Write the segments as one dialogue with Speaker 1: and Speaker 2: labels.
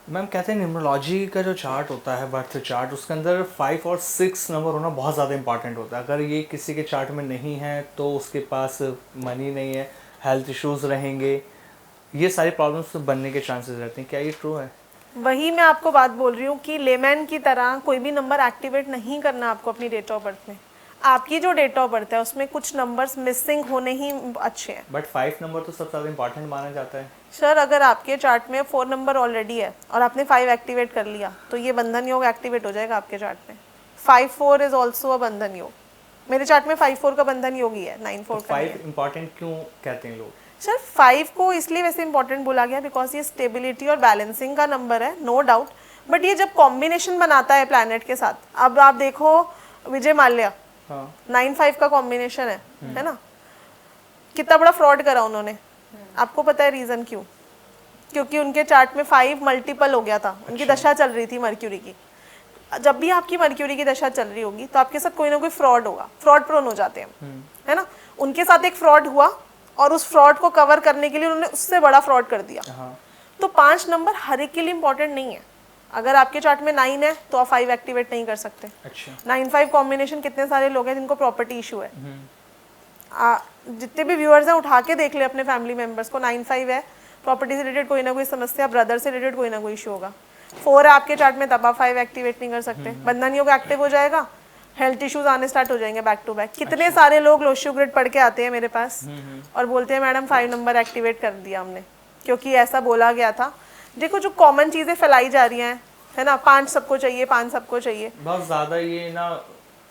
Speaker 1: Ma'am कहते हैं numerology का जो चार्ट होता है, बर्थ चार्ट, उसके अंदर 5 और 6 नंबर होना बहुत ज़्यादा इंपॉर्टेंट होता है। अगर ये किसी के चार्ट में नहीं है तो उसके पास मनी नहीं है, हेल्थ इश्यूज रहेंगे, ये सारी प्रॉब्लम्स बनने के चांसेस रहते हैं। क्या ये ट्रू है?
Speaker 2: वही मैं आपको बात बोल रही हूँ कि लेमैन की तरह कोई भी नंबर एक्टिवेट नहीं करना आपको अपनी डेट ऑफ बर्थ में। आपकी जो डेट ऑफ बर्थ है उसमें कुछ नंबर्स मिसिंग होने ही अच्छे हैं।
Speaker 1: बट 5 नंबर तो सबसे ज़्यादा इंपॉर्टेंट माना जाता है।
Speaker 2: सर अगर आपके चार्ट में 4 नंबर ऑलरेडी है और आपने 5 एक्टिवेट कर लिया तो ये बंधन योग एक्टिवेट हो जाएगा आपके चार्ट में। 5-4 इज ऑल्सो अ बंधन योग। मेरे चार्ट में 5-4 का बंधन योग ही है, 9-4 का नहीं है।
Speaker 1: 5 इंपॉर्टेंट क्यों कहते हैं लोग?
Speaker 2: सर 5 को इसलिए वैसे इंपॉर्टेंट बोला गया बिकॉज ये स्टेबिलिटी और बैलेंसिंग का नंबर है, नो डाउट। बट ये जब कॉम्बिनेशन बनाता है प्लैनेट के साथ, अब आप देखो विजय माल्या,
Speaker 1: हाँ
Speaker 2: 9-5 का कॉम्बिनेशन है ना, कितना बड़ा फ्रॉड करा उन्होंने। आपको पता है रीजन क्यों? क्योंकि उनके चार्ट में 5 मल्टीपल हो गया था, उनकी दशा चल रही थी मर्क्यूरी की। जब भी आपकी मर्क्यूरी की दशा चल रही होगी तो आपके साथ कोई ना कोई फ्रॉड होगा, फ्रॉड प्रोन हो जाते हैं, है ना। उनके साथ एक फ्रॉड हुआ और उस फ्रॉड को कवर करने के लिए उन्होंने उससे बड़ा फ्रॉड कर दिया। तो 5 नंबर हर एक के लिए इंपॉर्टेंट नहीं है। अगर आपके चार्ट में 9 है तो आप 5 एक्टिवेट नहीं कर सकते।
Speaker 1: अच्छा
Speaker 2: 9-5 कॉम्बिनेशन कितने सारे लोग हैं जिनको प्रॉपर्टी इशू है। जितने भी व्यूअर्स हैं उठा के देख ले अपने फैमिली मेंबर्स को, 9-5 है, प्रॉपर्टी से रिलेटेड कोई ना कोई समस्या, ब्रदर से रिलेटेड कोई ना कोई इशू होगा। 4 है आपके चार्ट में तब आप 5 एक्टिवेट नहीं कर सकते, बंधन योग एक्टिव हो जाएगा, हेल्थ इश्यूज आने स्टार्ट हो जाएंगे बैक टू बैक। कितने सारे लोग लोशो ग्रिड पढ़ के आते हैं मेरे पास और बोलते हैं मैडम 5 नंबर एक्टिवेट कर दिया हमने क्योंकि ऐसा बोला गया था। देखो जो कॉमन चीजें फैलाई जा रही हैं, है ना, 5 सबको चाहिए, 5 सबको चाहिए,
Speaker 1: बहुत ज़्यादा ये ना,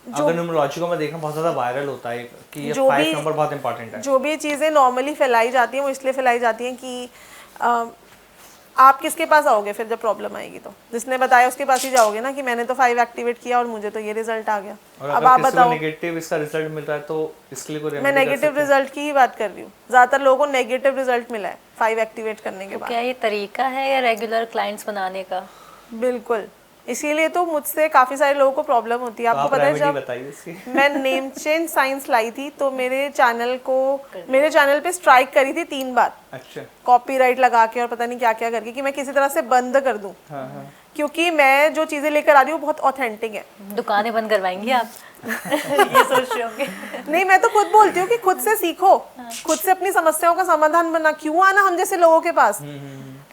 Speaker 1: अगर न्यूमरोलॉजी को मैं देखा बहुत ज़्यादा वायरल होता है कि ये 5 नंबर बहुत इंपॉर्टेंट है।
Speaker 2: जो भी चीज़ें नॉर्मली फैलाई जाती हैं वो इसलिए फैलाई जाती हैं कि आप किसके पास आओगे फिर जब प्रॉब्लम आएगी? तो जिसने बताया उसके पास ही जाओगे ना कि मैंने तो 5 एक्टिवेट किया और मुझे तो ये रिजल्ट आ गया।
Speaker 1: और
Speaker 2: अब आप बताओ,
Speaker 1: नेगेटिव इसका रिजल्ट मिल रहा है तो इसके लिए कोई
Speaker 2: मैं
Speaker 1: रेमेडी कर
Speaker 2: नेगेटिव
Speaker 1: सकते हैं?
Speaker 2: रिजल्ट की ही बात कर रही हूँ। ज़्यादातर लोगों को नेगेटिव रिजल्ट मिला है 5 एक्टिवेट करने के बाद।
Speaker 3: क्या ये तरीका है या रेगुलर क्लाइंट्स बनाने का?
Speaker 2: बिल्कुल, इसीलिए तो मुझसे काफ़ी सारे लोगों को प्रॉब्लम होती है। आपको पता है जब
Speaker 1: बताइए इसकी।
Speaker 2: मैं नेम चेंज साइंस लाई थी तो मेरे चैनल पे स्ट्राइक करी थी 3 बार।
Speaker 1: अच्छा
Speaker 2: कॉपीराइट लगा के और पता नहीं क्या क्या करके कि मैं किसी तरह से बंद कर दूं। क्योंकि मैं जो चीज़ें लेकर आ रही हूँ बहुत ऑथेंटिक है।
Speaker 3: दुकानें बंद करवाएंगी आप? ये सोच रहे होंगे।
Speaker 2: नहीं, मैं तो खुद बोलती हूँ कि खुद से सीखो, खुद से अपनी समस्याओं का समाधान बनना। क्यों आना हम जैसे लोगों के पास?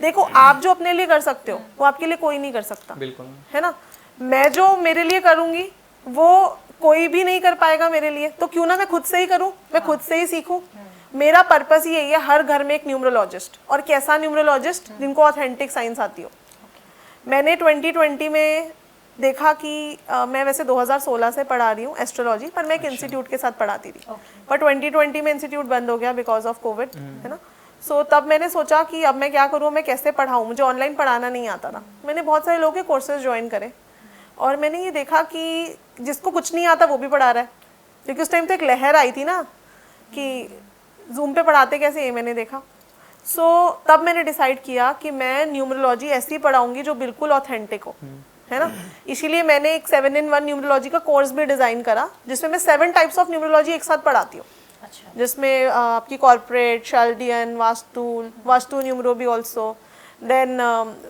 Speaker 2: देखो आप जो अपने लिए कर सकते हो वो आपके लिए कोई नहीं कर सकता,
Speaker 1: बिल्कुल,
Speaker 2: है ना। मैं जो मेरे लिए करूंगी वो कोई भी नहीं कर पाएगा मेरे लिए, तो क्यों ना मैं खुद से ही करूं, मैं खुद से ही सीखूं। मेरा पर्पस ही यही है, हर घर में एक न्यूमरोलॉजिस्ट। और कैसा न्यूमरोलॉजिस्ट? जिनको ऑथेंटिक साइंस आती हो। मैंने 2020 में देखा कि मैं वैसे 2016 से पढ़ा रही हूँ एस्ट्रोलॉजी, पर मैं एक इंस्टीट्यूट के साथ पढ़ाती थी। पर 2020 में इंस्टीट्यूट बंद हो गया बिकॉज ऑफ कोविड, है ना। सो तब मैंने सोचा कि अब मैं क्या करूँ, मैं कैसे पढ़ाऊँ। मुझे ऑनलाइन पढ़ाना नहीं आता था। मैंने बहुत सारे लोगों के कोर्सेज ज्वाइन करे और मैंने ये देखा कि जिसको कुछ नहीं आता वो भी पढ़ा रहा है। क्योंकि उस टाइम तो एक लहर आई थी ना कि जूम पे पढ़ाते कैसे, ये मैंने देखा। सो तब मैंने डिसाइड किया कि मैं न्यूमरोलॉजी ऐसी पढ़ाऊंगी जो बिल्कुल ऑथेंटिक हो, है ना। इसीलिए मैंने एक 7-in-1 न्यूमरोलॉजी का कोर्स भी डिज़ाइन करा जिसमें मैं 7 टाइप्स ऑफ न्यूमरोलॉजी एक साथ पढ़ाती हूँ।
Speaker 3: अच्छा।
Speaker 2: जिसमें आपकी कॉर्पोरेट, शाल्डियन, वास्तु न्यूमरो भी ऑल्सो, देन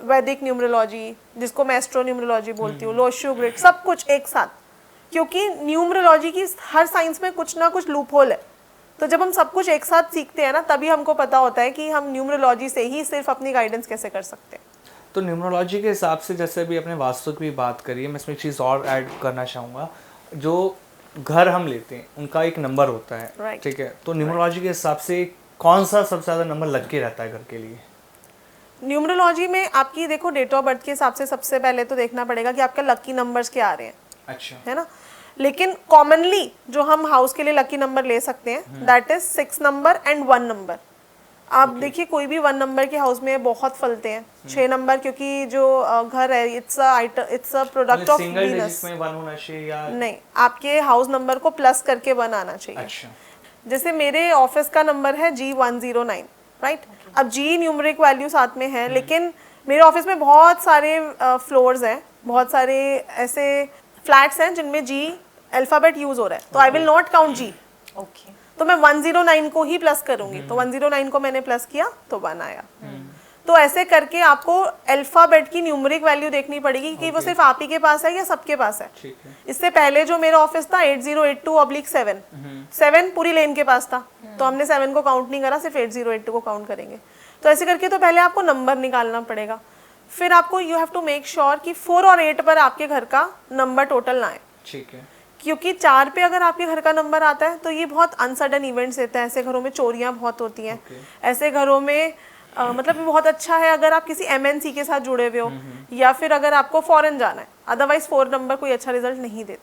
Speaker 2: वैदिक न्यूमरोलॉजी जिसको मैं एस्ट्रो न्यूमरोलॉजी बोलती हूँ, लोशो ग्रिड, सब कुछ एक साथ। क्योंकि न्यूमरोलॉजी की हर साइंस में कुछ ना कुछ लूप होल है। तो जब हम सब कुछ एक साथ सीखते हैं ना तभी हमको पता होता है कि हम न्यूमरोलॉजी से ही सिर्फ अपनी गाइडेंस कैसे कर सकते हैं।
Speaker 1: तो न्यूमरोलॉजी के हिसाब से जैसे अभी अपने वास्तु की बात करी है, मैं इसमें एक चीज़ और ऐड करना चाहूँगा। जो घर हम लेते हैं उनका एक नंबर होता है, ठीक है। तो न्यूमरोलॉजी के हिसाब से कौन सा सबसे ज़्यादा नंबर लग के रहता है घर के लिए?
Speaker 2: न्यूमरोलॉजी में आपकी देखो डेट ऑफ बर्थ के हिसाब से सबसे पहले तो देखना पड़ेगा कि आपका लकी नंबर्स क्या आ रहे हैं।
Speaker 1: अच्छा,
Speaker 2: है ना। लेकिन कॉमनली जो हम हाउस के लिए लकी नंबर ले सकते हैं that is 6 number and 1 number. आप देखिए कोई भी 1 नंबर के हाउस में बहुत फलते हैं। 6 नंबर क्योंकि जो घर है it's a product of Venus.
Speaker 1: में 1 होना चाहिए या
Speaker 2: नहीं, आपके हाउस नंबर को प्लस करके 1 आना चाहिए।
Speaker 1: अच्छा,
Speaker 2: जैसे मेरे ऑफिस का नंबर है G109, राइट। अब G न्यूमरिक वैल्यू साथ में है, लेकिन मेरे ऑफिस में बहुत सारे फ्लोर्स हैं, बहुत सारे ऐसे फ्लैट्स हैं जिनमें G अल्फाबेट यूज हो रहा है, तो I will not count G।
Speaker 3: Okay.
Speaker 2: तो मैं 109 को ही प्लस करूंगी। तो 109 को मैंने प्लस किया तो 1 आया। तो ऐसे करके आपको अल्फाबेट की न्यूमरिक वैल्यू देखनी पड़ेगी कि वो सिर्फ आप ही के पास है या सबके पास है।
Speaker 1: ठीक है।
Speaker 2: इससे पहले जो मेरा ऑफिस था 8082/7, 7 पूरी लेन के पास था, तो हमने 7 को काउंट नहीं करा, सिर्फ 8082 को काउंट करेंगे। तो ऐसे करके तो पहले आपको नंबर निकालना पड़ेगा, फिर आपको you have to make sure कि 4 और 8 पर आपके घर का नंबर टोटल ना आए।
Speaker 1: ठीक है।
Speaker 2: क्योंकि 4 पे अगर आपके घर का नंबर आता है तो ये बहुत अनसडन इवेंट्स देते हैं। ऐसे घरों में चोरियां बहुत होती हैं। ऐसे घरों में मतलब ये बहुत अच्छा है अगर आप किसी MNC के साथ जुड़े हुए हो या फिर अगर आपको फॉरेन जाना है, अदरवाइज 4 नंबर कोई अच्छा रिजल्ट नहीं देता।